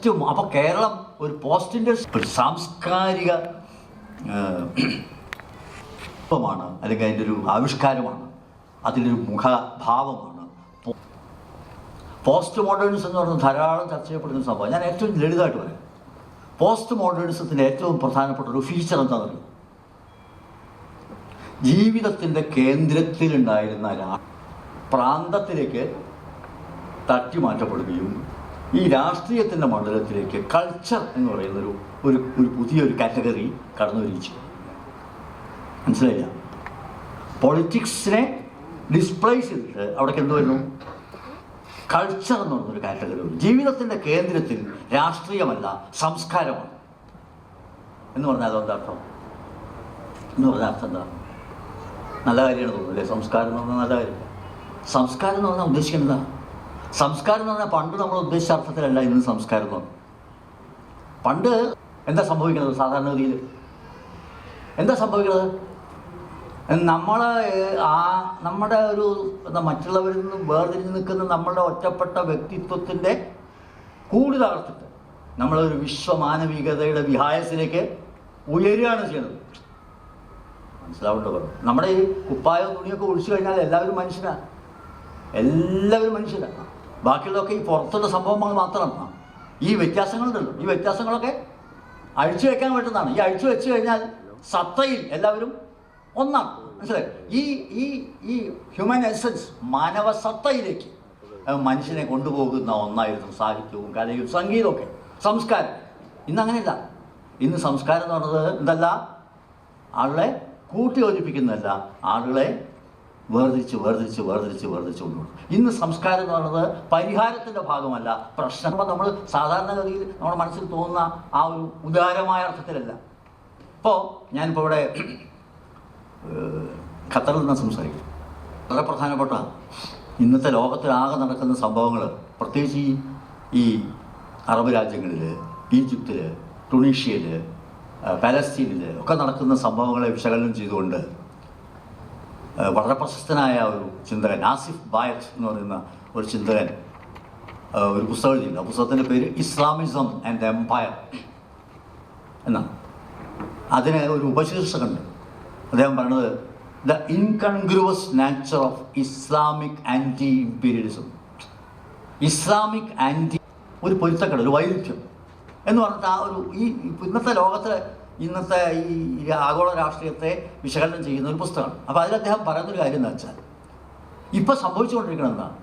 ഏറ്റവും അപ്പോൾ കേരളം ഒരു പോസ്റ്റിൻ്റെ ഒരു സാംസ്കാരിക മാണ്, അല്ലെങ്കിൽ അതിൻ്റെ ഒരു ആവിഷ്കാരമാണ്, അതിലൊരു മുഖഭാവമാണ്. പോസ്റ്റ് മോഡേണിസം എന്ന് പറയുന്നത് ധാരാളം ചർച്ച ചെയ്യപ്പെടുന്ന സംഭവം. ഞാൻ ഏറ്റവും ലളിതമായിട്ട് പറയാം. പോസ്റ്റ് മോഡേണിസത്തിൻ്റെ ഏറ്റവും പ്രധാനപ്പെട്ട ഒരു ഫീച്ചർ എന്താണെന്ന് അറിയാം? ജീവിതത്തിൻ്റെ കേന്ദ്രത്തിലുണ്ടായിരുന്ന പ്രാന്തത്തിലേക്ക് തട്ടി മാറ്റപ്പെടുകയും ഈ രാഷ്ട്രീയത്തിൻ്റെ മണ്ഡലത്തിലേക്ക് കൾച്ചർ എന്ന് പറയുന്നൊരു ഒരു പുതിയൊരു കാറ്റഗറി കടന്നു വരിച്ചു. മനസ്സിലായില്ല? പൊളിറ്റിക്സിനെ ഡിസ്പ്ലേസ് ചെയ്തിട്ട് അവിടേക്ക് എന്ത് വരുന്നു? കൾച്ചർ എന്ന് പറയുന്നൊരു കാറ്റഗറി വരും. ജീവിതത്തിൻ്റെ കേന്ദ്രത്തിൽ രാഷ്ട്രീയമല്ല, സംസ്കാരമാണ് എന്ന് പറഞ്ഞാൽ അതെന്താ അർത്ഥം? എന്ന് പറഞ്ഞാൽ അർത്ഥം എന്താ? നല്ല കാര്യമാണ് തോന്നുന്നില്ലേ? സംസ്കാരം എന്ന് പറഞ്ഞാൽ നല്ല കാര്യമില്ല. സംസ്കാരം എന്ന് പറഞ്ഞാൽ ഉദ്ദേശിക്കുന്നത് സംസ്കാരം എന്ന് പറഞ്ഞാൽ പണ്ട് നമ്മൾ ഉദ്ദേശിച്ച അർത്ഥത്തിലല്ല ഇന്ന് സംസ്കാരം എന്ന് പറഞ്ഞു. പണ്ട് എന്താ സംഭവിക്കുന്നത്? സാധാരണഗതിയിൽ എന്താ സംഭവിക്കുന്നത്? നമ്മുടെ ഒരു മറ്റുള്ളവരിൽ നിന്നും വേർതിരിഞ്ഞ് നിൽക്കുന്ന നമ്മളുടെ ഒറ്റപ്പെട്ട വ്യക്തിത്വത്തിൻ്റെ കൂടി തകർത്തിട്ട് നമ്മളൊരു വിശ്വമാനവികതയുടെ വിഹായസിലേക്ക് ഉയരുകയാണ് ചെയ്യുന്നത്. മനസ്സിലാവുണ്ടോ? പറഞ്ഞു നമ്മുടെ ഈ കുപ്പായവും തുണിയൊക്കെ ഒഴിച്ചു കഴിഞ്ഞാൽ എല്ലാവരും മനുഷ്യരാണ്. ബാക്കിയുള്ളതൊക്കെ ഈ പുറത്തുള്ള സംഭവങ്ങൾ മാത്രമാണ്. ഈ വ്യത്യാസങ്ങളുണ്ടല്ലോ, ഈ വ്യത്യാസങ്ങളൊക്കെ അഴിച്ചു വെക്കാൻ പറ്റുന്നതാണ്. ഈ അഴിച്ചു വെച്ച് കഴിഞ്ഞാൽ സത്തയിൽ എല്ലാവരും ഒന്നാണ്. മനസ്സിലായി? ഈ ഹ്യൂമൻ എസൻസ്, മാനവ സത്തയിലേക്ക് മനുഷ്യനെ കൊണ്ടുപോകുന്ന ഒന്നായിരുന്നു സാഹിത്യവും കലയും സംഗീതമൊക്കെ, സംസ്കാരം. ഇന്നങ്ങനെയല്ല. ഇന്ന് സംസ്കാരം എന്ന് പറയുന്നത് എന്തല്ല, ആളുകളെ കൂട്ടി യോജിപ്പിക്കുന്നതല്ല, ആളുകളെ വേർതിരിച്ച് കൊണ്ടുപോകും. ഇന്ന് സംസ്കാരം എന്ന് പറയുന്നത് പരിഹാരത്തിൻ്റെ ഭാഗമല്ല, പ്രശ്നം. നമ്മൾ സാധാരണഗതിയിൽ നമ്മുടെ മനസ്സിൽ തോന്നുന്ന ആ ഒരു ഉദാരമായ അർത്ഥത്തിലല്ല. ഇപ്പോൾ ഞാനിപ്പോൾ ഇവിടെ ഖത്തറിൽ നിന്ന് സംസാരിക്കും. വളരെ പ്രധാനപ്പെട്ട ഇന്നത്തെ ലോകത്തിലാകെ നടക്കുന്ന സംഭവങ്ങൾ, പ്രത്യേകിച്ച് ഈ അറബ് രാജ്യങ്ങളിൽ, ഈജിപ്തിൽ, ടുണീഷ്യയിൽ, പാലസ്തീനിൽ ഒക്കെ നടക്കുന്ന സംഭവങ്ങളെ വിശകലനം ചെയ്തുകൊണ്ട് വളരെ പ്രശസ്തനായ ഒരു ചിന്തകൻ ആസിഫ് ബായത്ത് എന്ന് പറയുന്ന ഒരു ചിന്തകൻ ഒരു പുസ്തകം എഴുതിയിട്ടുണ്ട്. ആ പുസ്തകത്തിൻ്റെ പേര് ഇസ്ലാമിസം ആൻഡ് എംപയർ എന്നാണ്. അതിന് ഒരു ഉപശീർഷകമുണ്ട്. അദ്ദേഹം പറയുന്നത് the incongruous nature of Islamic anti imperialism. Islamic anti ഒരു പൊരുത്തക്കേട്, ഒരു വൈരുദ്ധ്യം എന്ന് പറഞ്ഞിട്ട് ആ ഒരു ഇന്നത്തെ ലോകത്തിലെ ഇന്നത്തെ ഈ ആഗോള രാഷ്ട്രീയത്തെ വിശകലനം ചെയ്യുന്ന ഒരു പുസ്തകമാണ്. അപ്പോൾ അതിൽ അദ്ദേഹം പറയുന്നൊരു കാര്യം എന്താ വെച്ചാൽ, ഇപ്പം സംഭവിച്ചുകൊണ്ടിരിക്കുന്നത് എന്താണ്?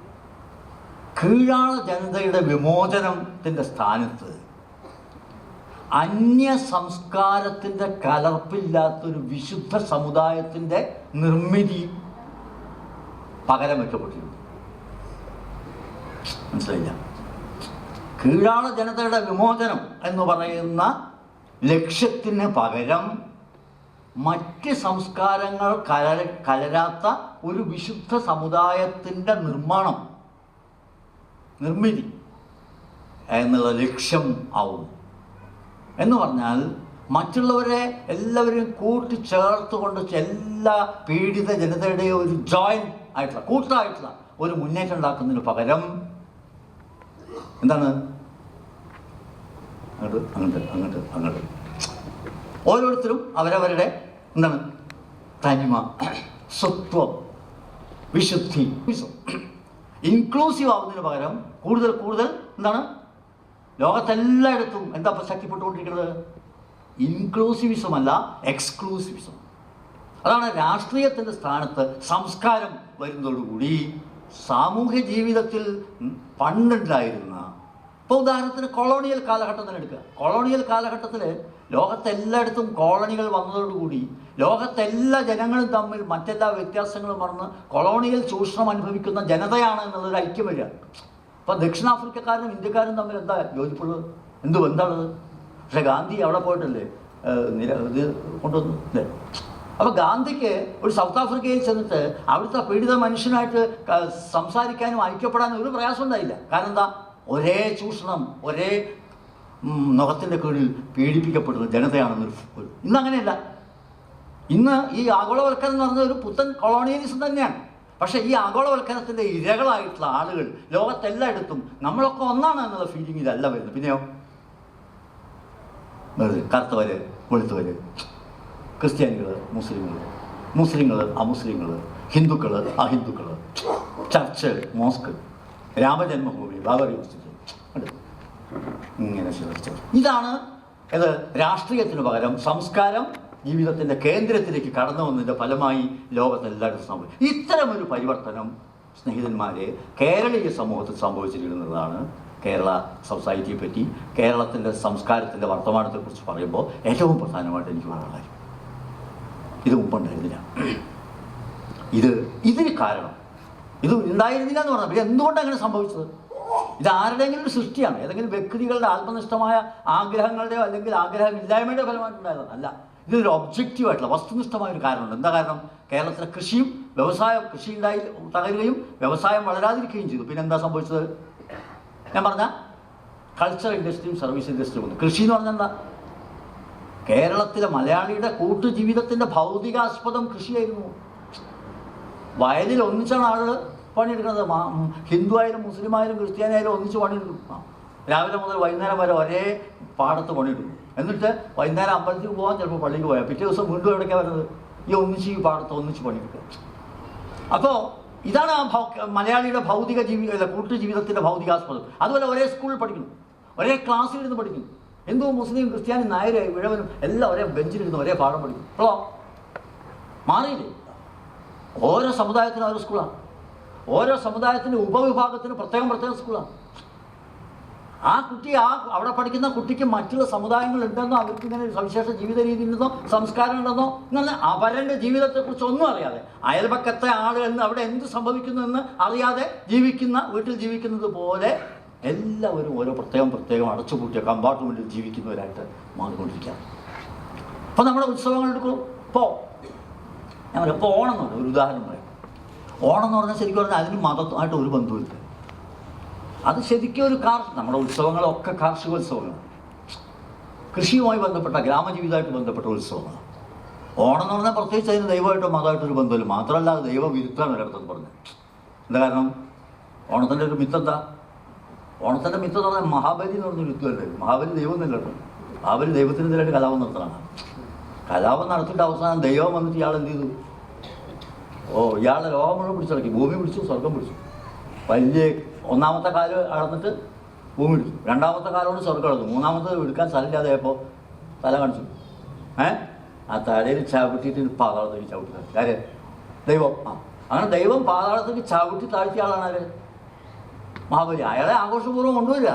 കീഴാള ജനതയുടെ വിമോചനത്തിൻ്റെ സ്ഥാനത്ത് അന്യ സംസ്കാരത്തിൻ്റെ കലർപ്പില്ലാത്തൊരു വിശുദ്ധ സമുദായത്തിൻ്റെ നിർമ്മിതി പകരം വയ്ക്കപ്പെട്ടിരുന്നു. മനസ്സിലായില്ല? കീഴാള ജനതയുടെ വിമോചനം എന്ന് പറയുന്ന ലക്ഷ്യത്തിന് പകരം മറ്റ് സംസ്കാരങ്ങൾ കലരാത്ത ഒരു വിശുദ്ധ സമുദായത്തിൻ്റെ നിർമ്മിതി എന്നുള്ള ലക്ഷ്യം ആവും. എന്ന് പറഞ്ഞാൽ മറ്റുള്ളവരെ എല്ലാവരെയും കൂട്ടിച്ചേർത്തുകൊണ്ട് എല്ലാ പീഡിത ജനതയുടെയും ഒരു ജോയിൻ്റ് ആയിട്ടുള്ള കൂട്ടായിട്ടുള്ള ഒരു മുന്നേറ്റം ഉണ്ടാക്കുന്നതിന് പകരം എന്താണ് അങ്ങോട്ട് ഓരോരുത്തരും അവരവരുടെ എന്താണ് തനിമ, സ്വത്വം, വിശുദ്ധി, ഇൻക്ലൂസീവ് ആവുന്നതിന് പകരം കൂടുതൽ എന്താണ് ലോകത്തെല്ലായിടത്തും എന്താ ശക്തിപ്പെട്ടുകൊണ്ടിരിക്കുന്നത്? ഇൻക്ലൂസിവിസം അല്ല, എക്സ്ക്ലൂസിവിസം. അതാണ് രാഷ്ട്രീയത്തിൻ്റെ സ്ഥാനത്ത് സംസ്കാരം വരുന്നതോടുകൂടി സാമൂഹ്യ ജീവിതത്തിൽ പണ്ടുണ്ടായിരുന്ന, ഇപ്പോൾ ഉദാഹരണത്തിന് കൊളോണിയൽ കാലഘട്ടം തന്നെ എടുക്കുക. കൊളോണിയൽ കാലഘട്ടത്തിൽ ലോകത്തെല്ലായിടത്തും കോളനികൾ വന്നതോടുകൂടി ലോകത്തെല്ലാ ജനങ്ങളും തമ്മിൽ മറ്റെല്ലാ വ്യത്യാസങ്ങളും മറന്ന് കൊളോണിയൽ ചൂഷണം അനുഭവിക്കുന്ന ജനതയാണ് എന്നുള്ളൊരു ഐക്യം വരികയാണ്. അപ്പോൾ ദക്ഷിണാഫ്രിക്കക്കാരും ഇന്ത്യക്കാരും തമ്മിൽ എന്താ യോജിപ്പുള്ളത്? എന്ത് ബന്ധമുള്ളത്? പക്ഷേ ഗാന്ധി അവിടെ പോയിട്ടല്ലേ ഇത് കൊണ്ടുവന്നു അല്ലേ? അപ്പോൾ ഗാന്ധിക്ക് ഒരു സൗത്ത് ആഫ്രിക്കയിൽ ചെന്നിട്ട് അവിടുത്തെ പീഡിത മനുഷ്യനായിട്ട് സംസാരിക്കാനും ഐക്യപ്പെടാനും ഒരു പ്രയാസം ഉണ്ടായില്ല. കാരണം എന്താ? ഒരേ ചൂഷണം, ഒരേ മുഖത്തിൻ്റെ കീഴിൽ പീഡിപ്പിക്കപ്പെടുന്ന ജനതയാണെന്നൊരു. ഇന്നങ്ങനെയല്ല. ഇന്ന് ഈ ആഗോളവൽക്കരണം എന്ന് പറഞ്ഞ ഒരു പുത്തൻ കൊളോണിയലിസം തന്നെയാണ്. പക്ഷേ ഈ ആഗോളവൽക്കരണത്തിൻ്റെ ഇരകളായിട്ടുള്ള ആളുകൾ ലോകത്തെല്ലായിടത്തും നമ്മളൊക്കെ ഒന്നാണ് എന്നുള്ള ഫീലിംഗ് ഇതല്ല വരുന്നത്. പിന്നെയോ വെറുതെ കറുത്തവർ വെളുത്തവർ, ക്രിസ്ത്യാനികൾ മുസ്ലിങ്ങൾ അമുസ്ലിങ്ങൾ, ഹിന്ദുക്കൾ അഹിന്ദുക്കൾ, ചർച്ച് മോസ്ക്, രാമജന്മഭൂമി, ബാബറി മസ്ജിദ്, ഇങ്ങനെ ചിലർച്ചകൾ. ഇതാണ് ഇത് രാഷ്ട്രീയത്തിന് പകരം സംസ്കാരം ജീവിതത്തിൻ്റെ കേന്ദ്രത്തിലേക്ക് കടന്നു വന്നതിൻ്റെ ഫലമായി ലോകത്തെല്ലായിടത്തും സംഭവിക്കും. ഇത്തരമൊരു പരിവർത്തനം സ്നേഹിതന്മാരെ കേരളീയ സമൂഹത്തിൽ സംഭവിച്ചിരിക്കുന്നതാണ്. കേരള സൊസൈറ്റിയെ പറ്റി, കേരളത്തിൻ്റെ സംസ്കാരത്തിൻ്റെ വർത്തമാനത്തെക്കുറിച്ച് പറയുമ്പോൾ ഏറ്റവും പ്രധാനമായിട്ട് എനിക്ക് പറയാനുള്ള കാര്യം, ഇത് മുമ്പുണ്ടായിരുന്നില്ല. ഇതിന് കാരണം ഇത് ഉണ്ടായിരുന്നില്ല എന്ന് പറഞ്ഞാൽ എന്തുകൊണ്ടാണ് അങ്ങനെ സംഭവിച്ചത്? ഇത് ആരുടെയെങ്കിലും ഒരു സൃഷ്ടിയാണ്, ഏതെങ്കിലും വ്യക്തികളുടെ ആത്മനിഷ്ഠമായ ആഗ്രഹങ്ങളുടെയോ അല്ലെങ്കിൽ ആഗ്രഹമില്ലായ്മയുടെ ഫലമായിട്ടുണ്ടായതാണ്. അല്ല, ഇതൊരു ഒബ്ജക്റ്റീവായിട്ടുള്ള വസ്തുനിഷ്ഠമായൊരു കാരണമുണ്ട്. എന്താ കാരണം? കേരളത്തിലെ കൃഷിയും വ്യവസായം, കൃഷി ഉണ്ടായി തകരുകയും വ്യവസായം വളരാതിരിക്കുകയും ചെയ്തു. പിന്നെ എന്താ സംഭവിച്ചത്? ഞാൻ പറഞ്ഞ കൾച്ചർ ഇൻഡസ്ട്രിയും സർവീസ് ഇൻഡസ്ട്രിയും വന്നു. കൃഷി എന്ന് പറഞ്ഞാൽ എന്താ? കേരളത്തിലെ മലയാളിയുടെ കൂട്ടുജീവിതത്തിൻ്റെ ഭൗതികാസ്പദം കൃഷിയായിരുന്നു. വയലിൽ ഒന്നിച്ചാണ് ആളുകൾ പണിയെടുക്കുന്നത്. ഹിന്ദു ആയാലും മുസ്ലിം ആയാലും ക്രിസ്ത്യാനിയായാലും ഒന്നിച്ച് പണിയെടുക്കും. രാവിലെ മുതൽ വൈകുന്നേരം വരെ ഒരേ പാടത്ത് പണിയെടുക്കും. എന്നിട്ട് വൈകുന്നേരം അമ്പലത്തിൽ പോകാൻ ചിലപ്പോൾ പള്ളിക്ക് പോയാൽ പിറ്റേ ദിവസം വീണ്ടും എവിടേക്കാണ് വരുന്നത്? ഈ ഒന്നിച്ച് ഈ പാടത്ത് ഒന്നിച്ച് പണിയെടുക്കുക. അപ്പോൾ ഇതാണ് ആ മലയാളിയുടെ ഭൗതിക കൂട്ടുജീവിതത്തിൻ്റെ ഭൗതികാസ്പദം. അതുപോലെ ഒരേ സ്കൂളിൽ പഠിക്കുന്നു, ഒരേ ക്ലാസ്സിലിരുന്ന് പഠിക്കുന്നു. ഹിന്ദു മുസ്ലിം ക്രിസ്ത്യാനി നായർ വിഴവനും എല്ലാം ഒരേ ബെഞ്ചിലിരുന്ന് ഒരേ പാഠം പഠിക്കും. അപ്പോൾ മാറിയില്ലേ? ഓരോ സമുദായത്തിനും ഓരോ സ്കൂളാണ്, ഓരോ സമുദായത്തിൻ്റെ ഉപവിഭാഗത്തിന് പ്രത്യേകം സ്കൂളാണ്. ആ കുട്ടി അവിടെ പഠിക്കുന്ന കുട്ടിക്ക് മറ്റുള്ള സമുദായങ്ങളുണ്ടെന്നോ അവർക്ക് ഇങ്ങനെ സവിശേഷ ജീവിത രീതി ഉണ്ടെന്നോ സംസ്കാരം ഉണ്ടെന്നോ ഇങ്ങനെ അവരുടെ ജീവിതത്തെക്കുറിച്ച് ഒന്നും അറിയാതെ, അയൽപക്കത്തെ ആളുകൾ അവിടെ എന്ത് സംഭവിക്കുന്നു എന്ന് അറിയാതെ വീട്ടിൽ ജീവിക്കുന്നത് പോലെ എല്ലാവരും ഓരോ പ്രത്യേകം അടച്ചുപൂട്ടിയ കമ്പാർട്ട്മെൻറ്റിൽ ജീവിക്കുന്നവരായിട്ട് മാറിക്കൊണ്ടിരിക്കുകയാണ്. അപ്പോൾ നമ്മുടെ ഉത്സവങ്ങൾ എടുക്കും. ഇപ്പോൾ ഓണം എന്ന് പറഞ്ഞാൽ ഒരു ഉദാഹരണം പറയാം. ഓണം എന്ന് പറഞ്ഞാൽ ശരിക്കും പറഞ്ഞാൽ അതിന് മതമായിട്ട് ഒരു ബന്ധവുമില്ല. അത് ശരിക്കും ഒരു നമ്മുടെ ഉത്സവങ്ങളൊക്കെ കാർഷികോത്സവങ്ങളാണ്, കൃഷിയുമായി ബന്ധപ്പെട്ട ഗ്രാമജീവിതമായിട്ട് ബന്ധപ്പെട്ട ഉത്സവങ്ങളാണ്. ഓണം എന്ന് പറഞ്ഞാൽ പ്രത്യേകിച്ച് അതിന് ദൈവമായിട്ടോ മതമായിട്ടൊരു ബന്ധമില്ല. മാത്രമല്ല അത് ദൈവവിരുദ്ധമാണ് ഒരിടത്തും പറഞ്ഞത്. എന്താ കാരണം? ഓണത്തിൻ്റെ ഒരു മിത്തെന്താ? ഓണത്തിൻ്റെ മിത്ത് എന്ന് പറഞ്ഞാൽ മഹാബലി എന്ന് പറഞ്ഞൊരു യുദ്ധമല്ലേ. മഹാബലി ദൈവം എന്നല്ലോ. മഹാബലി ദൈവത്തിനെതിരായിട്ട് കലാപം നടത്തലാണ്. കലാപം നടത്തിയിട്ട് അവസാനം ദൈവം വന്നിട്ട് ഇയാൾ എന്ത് ചെയ്തു? ഇയാളുടെ ലോകം മുഴുവൻ പിടിച്ചിറക്കി. ഭൂമി പിടിച്ചു, സ്വർഗം പിടിച്ചു. വലിയ ഒന്നാമത്തെ കാല് അടന്നിട്ട് ഭൂമി പിടിച്ചു, രണ്ടാമത്തെ കാലോട് സ്വർഗം അടന്നു, മൂന്നാമത്തെ എടുക്കാൻ സ്ഥലമില്ലാതെയപ്പോൾ തല കാണിച്ചു. ആ തലയിൽ ചവിട്ടിയിട്ട് പാതാളത്തേക്ക് ചവിട്ടി. ആര്? ദൈവം. അങ്ങനെ ദൈവം പാതാളത്തേക്ക് ചവിട്ടി താഴ്ത്തിയ ആളാണ് ആര്? മഹാബലി. അയാളെ ആഘോഷപൂർവ്വം കൊണ്ടുവരില്ല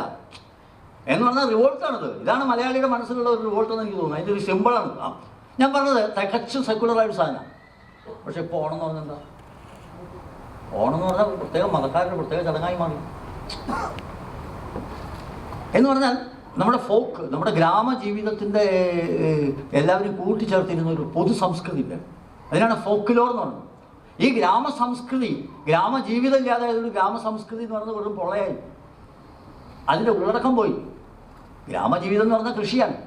എന്ന് പറഞ്ഞാൽ റിവോൾട്ടാണിത്. ഇതാണ് മലയാളിയുടെ മനസ്സിലുള്ള ഒരു റിവോൾട്ടെന്ന് എനിക്ക് തോന്നുന്നു. അതിൻ്റെ ഒരു സിമ്പിളാണ്. ഞാൻ പറഞ്ഞത് തികച്ചും സെക്കുലറായിട്ട് സാധനമാണ്. പക്ഷെ ഇപ്പോൾ ഓണം എന്ന് പറഞ്ഞാൽ എന്താ? ഓണം എന്ന് പറഞ്ഞാൽ പ്രത്യേക മതക്കാരുടെ പ്രത്യേക ചടങ്ങായി മാറി. എന്ന് പറഞ്ഞാൽ നമ്മുടെ ഫോക്ക്, നമ്മുടെ ഗ്രാമജീവിതത്തിൻ്റെ എല്ലാവരും കൂട്ടിച്ചേർത്തിരുന്ന ഒരു പൊതു സംസ്കൃതി ഇല്ല. അതിനാണ് ഫോക്ക്ലോർ എന്ന് പറയുന്നത്. ഈ ഗ്രാമസംസ്കൃതി, ഗ്രാമജീവിതം ഇല്ലാതെ ഒരു ഗ്രാമസംസ്കൃതി എന്ന് പറയുന്നത് വെറും പൊള്ളയായി. അതിൻ്റെ ഉള്ളടക്കം പോയി. ഗ്രാമജീവിതം എന്ന് പറഞ്ഞാൽ കൃഷിയാണ്.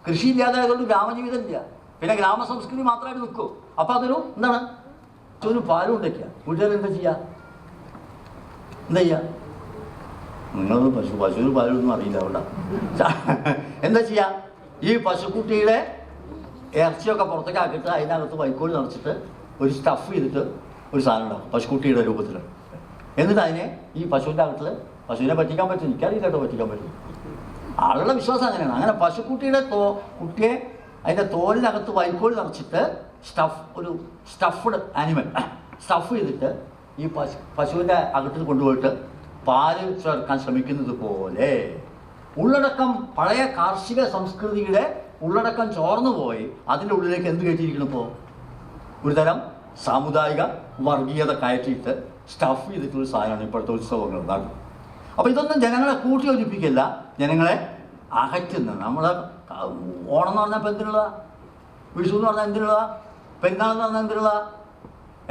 കൃഷി ഇല്ലാതെ ആയതുകൊണ്ട് ഗ്രാമജീവിതം ഇല്ല. പിന്നെ ഗ്രാമസംസ്കൃതി മാത്രമായിട്ട് നിൽക്കും. അപ്പോൾ അതൊരു എന്താണ്? ഒരു പാലും ഉണ്ടാക്കുക. വീട്ടുകാർ എന്താ ചെയ്യുക? നിങ്ങളൊന്നും പശുവിന് പാലൊന്നും അറിയില്ല. അവിടെ എന്താ ചെയ്യുക? ഈ പശുക്കുട്ടിയുടെ ഇറച്ചിയൊക്കെ പുറത്തേക്ക് ആക്കിയിട്ട് അതിനകത്ത് വൈക്കോൽ നിറച്ചിട്ട് ഒരു സ്റ്റഫ് ചെയ്തിട്ട് ഒരു സാധനം ഉണ്ടാക്കും പശുക്കുട്ടിയുടെ രൂപത്തിൽ. എന്നിട്ട് അതിനെ ഈ പശുവിൻ്റെ അകത്തിൽ പശുവിനെ പറ്റിക്കാൻ പറ്റും. എനിക്കറിയില്ല കേട്ടോ പറ്റിക്കാൻ പറ്റും. ആളുകളുടെ വിശ്വാസം അങ്ങനെയാണ്. അങ്ങനെ പശുക്കുട്ടിയുടെ കുട്ടിയെ അതിൻ്റെ തോലിനകത്ത് വൈക്കോൽ നിറച്ചിട്ട് ഒരു സ്റ്റഫ്ഡ് ആനിമൽ സ്റ്റഫ് ചെയ്തിട്ട് ഈ പശുവിൻ്റെ അകത്തിൽ കൊണ്ടുപോയിട്ട് പാല് ചേർക്കാൻ ശ്രമിക്കുന്നത് പോലെ ഉള്ളടക്കം, പഴയ കാർഷിക സംസ്കൃതിയുടെ ഉള്ളടക്കം ചോർന്നു പോയി അതിൻ്റെ ഉള്ളിലേക്ക് എന്ത് കയറ്റിയിരിക്കണം? ഇപ്പോൾ ഒരുതരം സാമുദായിക വർഗീയത കയറ്റിയിട്ട് സ്റ്റഫ് ചെയ്തിട്ടുള്ള സാധനമാണ് ഇപ്പോഴത്തെ ഉത്സവങ്ങൾ. അതാണ്. അപ്പോൾ ഇതൊന്നും ജനങ്ങളെ കൂട്ടിയോജിപ്പിക്കില്ല, ജനങ്ങളെ അകറ്റുന്ന. നമ്മളെ ഓണം എന്ന് പറഞ്ഞാൽ ഇപ്പം എന്തിനുള്ള, വിഷു എന്ന് പറഞ്ഞാൽ എന്തിനുള്ള, പെരുന്നാൾ എന്ന് പറഞ്ഞാൽ എന്തിനുള്ള,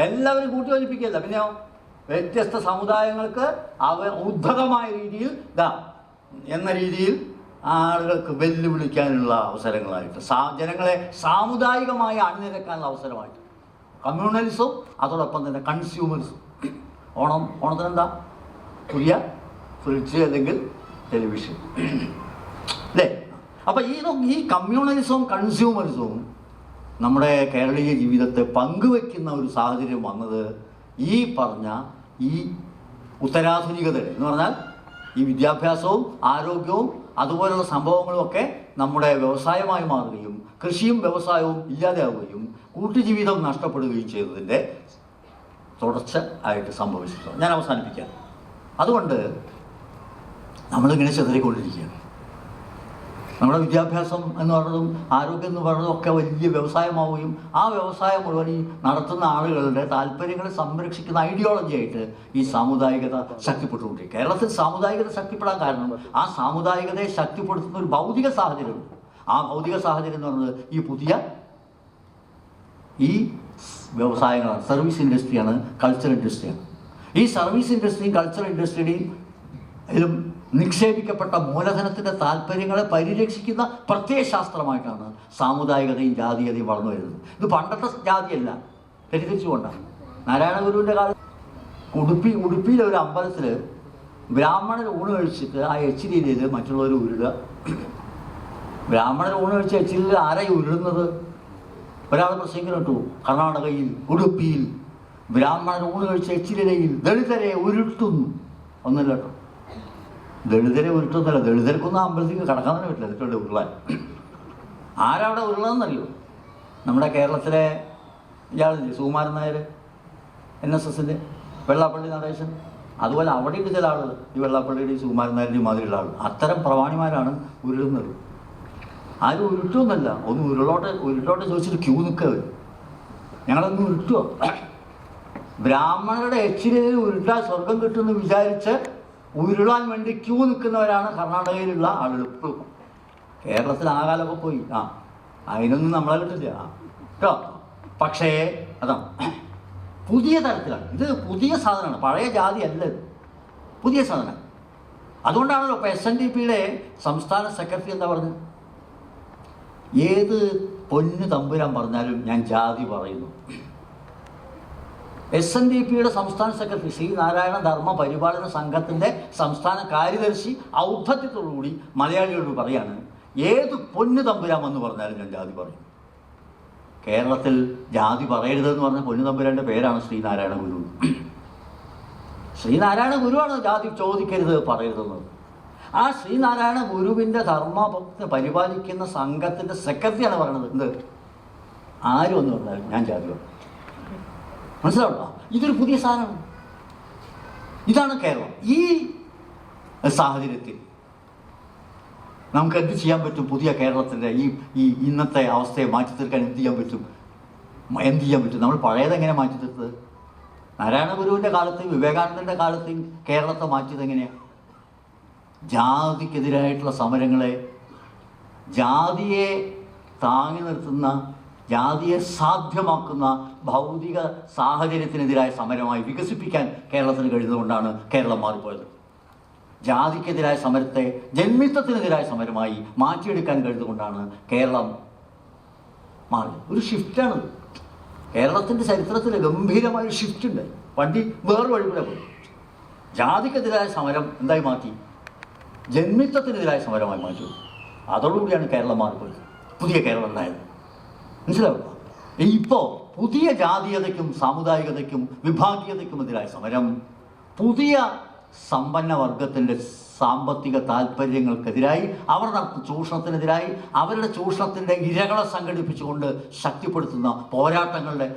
എല്ലാവരും കൂട്ടിയോജിപ്പിക്കില്ല. പിന്നെയോ വ്യത്യസ്ത സമുദായങ്ങൾക്ക് ഉദ്ധതമായ രീതിയിൽ എന്ന രീതിയിൽ ആളുകൾക്ക് വെല്ലുവിളിക്കാനുള്ള അവസരങ്ങളായിട്ട്, ജനങ്ങളെ സാമുദായികമായി അണിനിരക്കാനുള്ള അവസരമായിട്ട് കമ്മ്യൂണലിസവും അതോടൊപ്പം തന്നെ കൺസ്യൂമറിസം. ഓണത്തിനെന്താ? പുതിയ ഫ്രിഡ്ജ് അല്ലെങ്കിൽ ടെലിവിഷൻ അല്ലേ? അപ്പം ഈ കമ്മ്യൂണലിസവും കൺസ്യൂമറിസവും നമ്മുടെ കേരളീയ ജീവിതത്തെ പങ്കുവെക്കുന്ന ഒരു സാഹചര്യം വന്നത് ഈ പറഞ്ഞ ഈ ഉത്തരാധുനികത എന്ന് പറഞ്ഞാൽ ഈ വിദ്യാഭ്യാസവും ആരോഗ്യവും അതുപോലുള്ള സംഭവങ്ങളുമൊക്കെ നമ്മുടെ വ്യവസായമായി മാറുകയും കൃഷിയും വ്യവസായവും ഇല്ലാതെയാവുകയും കൂട്ടുജീവിതം നഷ്ടപ്പെടുകയും ചെയ്തതിൻ്റെ തുടർച്ച ആയിട്ട് സംഭവിച്ചിട്ടുണ്ട്. ഞാൻ അവസാനിപ്പിക്കാം. അതുകൊണ്ട് നമ്മളിങ്ങനെ ചെതറിക്കൊണ്ടിരിക്കുകയാണ്. നമ്മുടെ വിദ്യാഭ്യാസം എന്ന് പറയുന്നതും ആരോഗ്യം എന്ന് പറയുന്നതും ഒക്കെ വലിയ വ്യവസായമാവുകയും ആ വ്യവസായം മുഴുവൻ ഈ നടത്തുന്ന ആളുകളുടെ താല്പര്യങ്ങളെ സംരക്ഷിക്കുന്ന ഐഡിയോളജിയായിട്ട് ഈ സാമുദായികത ശക്തിപ്പെട്ടുകൊണ്ടിരിക്കും. കേരളത്തിൽ സാമുദായികത ശക്തിപ്പെടാൻ കാരണം ആ സാമുദായികതയെ ശക്തിപ്പെടുത്തുന്ന ഒരു ഭൗതിക സാഹചര്യമുണ്ട്. ആ ഭൗതിക സാഹചര്യം എന്ന് പറയുന്നത് ഈ വ്യവസായങ്ങളാണ്, സർവീസ് ഇൻഡസ്ട്രിയാണ്, കൾച്ചർ ഇൻഡസ്ട്രിയാണ്. ഈ സർവീസ് ഇൻഡസ്ട്രിയും കൾച്ചർ ഇൻഡസ്ട്രിയുടെയും നിക്ഷേപിക്കപ്പെട്ട മൂലധനത്തിൻ്റെ താല്പര്യങ്ങളെ പരിരക്ഷിക്കുന്ന പ്രത്യയശാസ്ത്രമായിട്ടാണ് സാമുദായികതയും ജാതീയതയും വളർന്നു വരുന്നത്. ഇത് പണ്ടത്തെ ജാതിയല്ല, തെറ്റിദ്ധരിച്ചുകൊണ്ടാണ്. നാരായണ ഗുരുവിൻ്റെ കാലത്ത് ഉടുപ്പിയിലെ ഒരു അമ്പലത്തിൽ ബ്രാഹ്മണർ ഊണ് കഴിച്ചിട്ട് ആ എച്ചിരിയിൽ മറ്റുള്ളവർ ഉരുളുക. ബ്രാഹ്മണർ ഊണ് കഴിച്ച എച്ചിരിയിൽ ആരായി ഉരുളുന്നത്? ഒരാൾ പ്രസംഗിക്കുന്നു കേട്ടു, കർണാടകയിൽ ഉടുപ്പിയിൽ ബ്രാഹ്മണർ ഊണ് കഴിച്ച എച്ചിരിയിൽ ദളിതരെ ഉരുട്ടുന്നു. ഒന്നല്ല കേട്ടോ, ദളിതരെ ഉരുട്ടുന്നല്ല, ദളിതർക്കൊന്നും അമ്പലത്തിൽ കടക്കാൻ തന്നെ പറ്റില്ല. എന്നിട്ടുണ്ട് ഉരുളാൻ. ആരവിടെ ഉരുളതെന്നറിയോ? നമ്മുടെ കേരളത്തിലെ ഇയാളില്ലേ സുകുമാരൻ നായർ, NSSൻ്റെ വെള്ളാപ്പള്ളി നടേശൻ. അതുപോലെ അവിടെയുണ്ട് ചില ആളുകൾ, ഈ വെള്ളാപ്പള്ളിയുടെയും സുകുമാരൻ നായരുടെയും മാതിരിയുള്ള ആളുകൾ. അത്തരം പ്രമാണിമാരാണ് ഉരുളുന്നത്. ആരും ഉരുട്ടുമെന്നല്ല, ഒന്ന് ഉരുളോട്ട് ചോദിച്ചിട്ട് ക്യൂ നിൽക്കുക. ഞങ്ങളൊന്ന് ഉരുട്ടുമോ? ബ്രാഹ്മണരുടെ എച്ചിലിൽ ഉരുട്ടാൻ സ്വർഗം കിട്ടുമെന്ന് വിചാരിച്ച് ഉരുളാൻ വേണ്ടി ക്യൂ നിൽക്കുന്നവരാണ് കർണാടകയിലുള്ള ആളുകൾ. ഇപ്പോഴും കേരളത്തിൽ ആ കാലമൊക്കെ പോയി. അതിനൊന്നും നമ്മളെ കിട്ടില്ല കേട്ടോ. പക്ഷേ അതാണ് പുതിയ തരത്തിലാണ്. ഇത് പുതിയ സാധനമാണ്, പഴയ ജാതി അല്ല, ഇത് പുതിയ സാധനം. അതുകൊണ്ടാണല്ലോ ഇപ്പോൾ SNDPയുടെ സംസ്ഥാന സെക്രട്ടറി എന്താ പറഞ്ഞത്? ഏത് പൊന്നു തമ്പുരാൻ പറഞ്ഞാലും ഞാൻ ജാതി പറയുന്നു. SNDPയുടെ സംസ്ഥാന സെക്രട്ടറി ശ്രീ നാരായണ ധർമ്മ പരിപാലന സംഘത്തിൻ്റെ സംസ്ഥാന കാര്യദർശി ഔദ്ധത്യത്തോടുകൂടി മലയാളികളോട് പറയാണ്, ഏത് പൊന്നു തമ്പുരാൻ എന്ന് പറഞ്ഞാലും ഞാൻ ജാതി പറയും. കേരളത്തിൽ ജാതി പറയരുതെന്ന് പറഞ്ഞ പൊന്നു തമ്പുരാൻ്റെ പേരാണ് ശ്രീനാരായണ ഗുരു. ശ്രീനാരായണ ഗുരുവാണ് ജാതി ചോദിക്കരുത് പറയരുതെന്നത്. ആ ശ്രീനാരായണ ഗുരുവിൻ്റെ ധർമ്മത്തെ പരിപാലിക്കുന്ന സംഘത്തിൻ്റെ സെക്രട്ടറിയാണ് പറയുന്നത് എന്ത്? ആരും എന്ന് പറഞ്ഞാലും ഞാൻ ജാതി പറയും. മനസ്സിലാവുക? ഇതൊരു പുതിയ സാധനമാണ്. ഇതാണ് കേരളം. ഈ സാഹചര്യത്തിൽ നമുക്ക് എന്ത് ചെയ്യാൻ പറ്റും? പുതിയ കേരളത്തിൻ്റെ ഈ ഇന്നത്തെ അവസ്ഥയെ മാറ്റി തീർക്കാൻ എന്ത് ചെയ്യാൻ പറ്റും? നമ്മൾ പഴയതെങ്ങനെ മാറ്റി തീർത്തത്? നാരായണ ഗുരുവിൻ്റെ കാലത്തെയും വിവേകാനന്ദൻ്റെ കാലത്തെയും കേരളത്തെ മാറ്റിയത് എങ്ങനെയാണ്? ജാതിക്കെതിരായിട്ടുള്ള സമരങ്ങളെ, ജാതിയെ താങ്ങി നിർത്തുന്ന, ജാതിയെ സാധ്യമാക്കുന്ന ഭൗതിക സാഹചര്യത്തിനെതിരായ സമരമായി വികസിപ്പിക്കാൻ കേരളത്തിന് കഴിയുന്നതുകൊണ്ടാണ് കേരളം മാറിപ്പോയത്. ജാതിക്കെതിരായ സമരത്തെ ജന്മിത്വത്തിനെതിരായ സമരമായി മാറ്റിയെടുക്കാൻ കഴിയുന്നതുകൊണ്ടാണ് കേരളം മാറിയത്. ഒരു ഷിഫ്റ്റാണ് കേരളത്തിൻ്റെ ചരിത്രത്തിൽ. ഗംഭീരമായൊരു ഷിഫ്റ്റ് ഉണ്ട്. വണ്ടി വേറെ വഴി കൂടെ പോയി. ജാതിക്കെതിരായ സമരം എന്തായി മാറ്റി? ജന്മിത്വത്തിനെതിരായ സമരമായി മാറ്റി. അതോടുകൂടിയാണ് കേരളം മാറിപ്പോയത്, പുതിയ കേരളം ഉണ്ടായത്. മനസ്സിലാവുക? ഇപ്പോൾ പുതിയ ജാതീയതയ്ക്കും സാമുദായികതയ്ക്കും വിഭാഗീയതയ്ക്കും എതിരായ സമരം പുതിയ സമ്പന്ന വർഗത്തിൻ്റെ സാമ്പത്തിക താല്പര്യങ്ങൾക്കെതിരായി, അവർ നടത്തുന്ന ചൂഷണത്തിനെതിരായി, അവരുടെ ചൂഷണത്തിൻ്റെ ഇരകളെ സംഘടിപ്പിച്ചുകൊണ്ട് ശക്തിപ്പെടുത്തുന്ന പോരാട്ടങ്ങളുടെ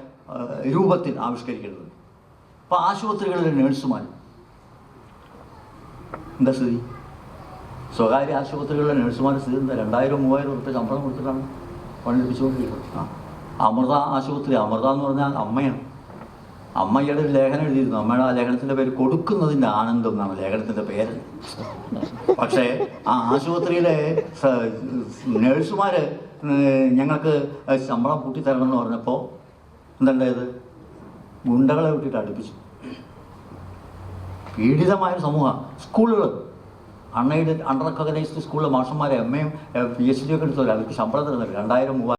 രൂപത്തിൽ ആവിഷ്കരിക്കുന്നത്. ഇപ്പോൾ ആശുപത്രികളിലെ നേഴ്സുമാർ എന്താ സ്ഥിതി? സ്വകാര്യ ആശുപത്രികളിലെ നേഴ്സുമാരുടെ സ്ഥിതി എന്താ? 2000-3000 രൂപ ശമ്പളം കൊടുത്തിട്ടാണ് പണിയെടുപ്പിച്ചുകൊണ്ടിരിക്കുന്നത്. അമൃത ആശുപത്രി, അമൃത എന്ന് പറഞ്ഞാൽ അമ്മയാണ്. അമ്മയുടെ ഒരു ലേഖനം എഴുതിയിരുന്നു. അമ്മയുടെ ആ ലേഖനത്തിൻ്റെ പേര് കൊടുക്കുന്നതിൻ്റെ ആനന്ദം എന്നാണ് ലേഖനത്തിൻ്റെ പേര്. പക്ഷേ ആ ആശുപത്രിയിലെ നേഴ്സുമാർ ഞങ്ങൾക്ക് ശമ്പളം കൂട്ടിത്തരണമെന്ന് പറഞ്ഞപ്പോൾ എന്തുണ്ടായത്? ഗുണ്ടകളെ വിട്ടിട്ട് അടുപ്പിച്ചു. പീഡിതമായൊരു സമൂഹം. സ്കൂളുകൾ, അൺഎയ്ഡഡ് അൺറെക്കഗ്നൈസ്ഡ് സ്കൂളിലെ മാഷന്മാരെ MA PhD ഒക്കെ എടുത്തവർ അവർക്ക് ശമ്പളം തരുന്നില്ല. 2000-3000